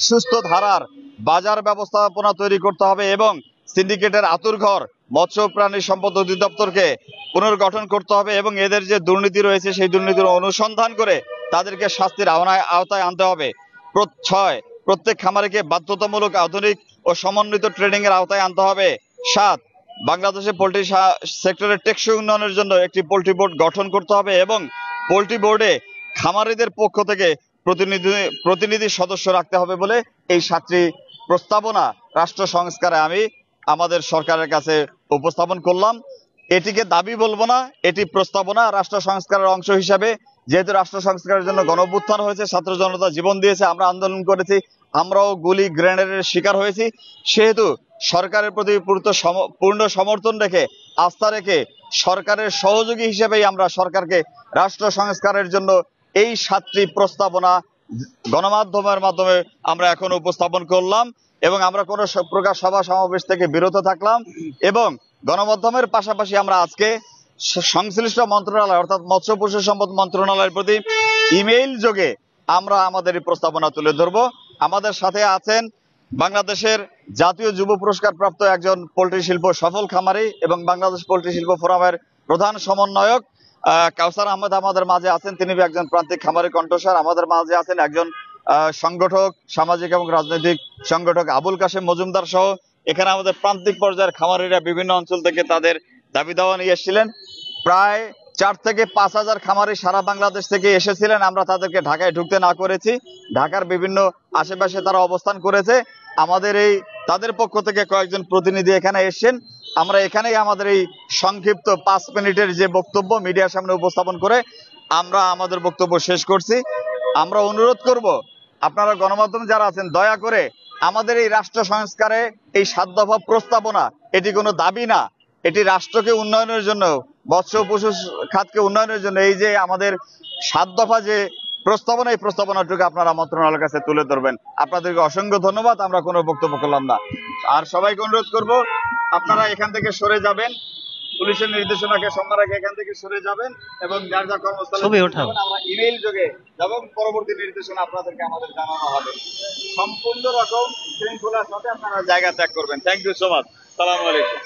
সুস্থ ধারার বাজার ব্যবস্থাপনা তৈরি করতে হবে এবং সিন্ডিকেটের আঁতুড়ঘর মৎস্য প্রাণী সম্পদ অধিদপ্তরকে পুনর্গঠন করতে হবে এবং এদের যে দুর্নীতি রয়েছে সেই দুর্নীতির অনুসন্ধান করে তাদেরকে শাস্তির আওতায় আনতে হবে। 6, প্রত্যেক খামারিকে বাধ্যতামূলক আধুনিক ও সমন্বিত ট্রেনিং এর আওতায় আনতে হবে। 7, বাংলাদেশে পোল্ট্রি সেক্টরের টেকসই উন্নয়নের জন্য একটি পোল্ট্রি বোর্ড গঠন করতে হবে এবং পোল্ট্রি বোর্ডে খামারিদের পক্ষ থেকে প্রতিনিধি সদস্য রাখতে হবে বলে এই 7টি প্রস্তাবনা রাষ্ট্র সংস্কারে আমি আমাদের সরকারের কাছে উপস্থাপন করলাম। এটিকে দাবি বলবো না, এটি প্রস্তাবনা রাষ্ট্র সংস্কারের অংশ হিসাবে। যেহেতু রাষ্ট্র সংস্কারের জন্য গণঅভ্যুত্থান হয়েছে, ছাত্র জনতা জীবন দিয়েছে, আমরা আন্দোলন করেছি, আমরাও গুলি গ্রেনেডের শিকার হয়েছি, সেহেতু সরকারের প্রতি পূর্ণ সমর্থন রেখে আস্থা রেখে সরকারের সহযোগী হিসেবেই আমরা সরকারকে রাষ্ট্র সংস্কারের জন্য এই 7টি প্রস্তাবনা গণমাধ্যমের মাধ্যমে আমরা এখন উপস্থাপন করলাম এবং আমরা কোনো প্রকার সভা সমাবেশ থেকে বিরত থাকলাম এবং গণমাধ্যমের পাশাপাশি আমরা আজকে সংশ্লিষ্ট মন্ত্রণালয় অর্থাৎ মৎস্য পশু সম্পদ মন্ত্রণালয়ের প্রতি ইমেইল যোগে আমরা আমাদের এই প্রস্তাবনা তুলে ধরব। আমাদের সাথে আছেন বাংলাদেশের জাতীয় যুব পুরস্কার প্রাপ্ত একজন পোল্ট্রি শিল্প সফল খামারি এবং বাংলাদেশ পোল্ট্রি শিল্প ফোরামের প্রধান সমন্বয়ক কাউসার আহমেদ আমাদের মাঝে আছেন। তিনি একজন প্রান্তিক খামারি কণ্ঠস্বর। আমাদের মাঝে আছেন একজন সংগঠক, সামাজিক এবং রাজনৈতিক সংগঠক আবুল কাশেম মজুমদার সহ এখানে আমাদের প্রান্তিক পর্যায়ের খামারিরা বিভিন্ন অঞ্চল থেকে তাদের দাবি দাওয়া নিয়ে এসেছিলেন। প্রায় 4 থেকে 5 হাজার খামারি সারা বাংলাদেশ থেকে এসেছিলেন। আমরা তাদেরকে ঢাকায় ঢুকতে না করেছি, ঢাকার বিভিন্ন আশেপাশে তারা অবস্থান করেছে। আমাদের তাদের পক্ষ থেকে কয়েকজন প্রতিনিধি এখানে এসেছেন। আমরা এখানেই আমাদের এই সংক্ষিপ্ত 5 মিনিটের যে বক্তব্য মিডিয়ার সামনে উপস্থাপন করে আমরা আমাদের বক্তব্য শেষ করছি। আমরা অনুরোধ করব আপনারা গণমাধ্যম যারা আছেন দয়া করে আমাদের এই রাষ্ট্র সংস্কারে এই 7 দফা প্রস্তাবনা এটি কোনো দাবি না, এটি রাষ্ট্রকে উন্নয়নের জন্য, মৎস্য পশু খাতকে উন্নয়নের জন্য এই যে আমাদের 7 দফা যে প্রস্তাবনা এই প্রস্তাবনাটুকু আপনারা মন্ত্রণালয়ের কাছে তুলে ধরবেন। আপনাদেরকে অসংখ্য ধন্যবাদ। আমরা কোনো বক্তব্য করলাম না। আর সবাইকে অনুরোধ করব আপনারা এখান থেকে সরে যাবেন, পুলিশের নির্দেশনাকে সম্মান রেখে এখান থেকে সরে যাবেন এবং যার যার কর্মস্থলে আমরা ইমেইল যোগে এবং পরবর্তী নির্দেশনা আপনাদেরকে আমাদের জানানো হবে। সম্পূর্ণ রকম শৃঙ্খলার সাথে আপনারা জায়গা ত্যাগ করবেন। Thank you so much. সালাম আলাইকুম।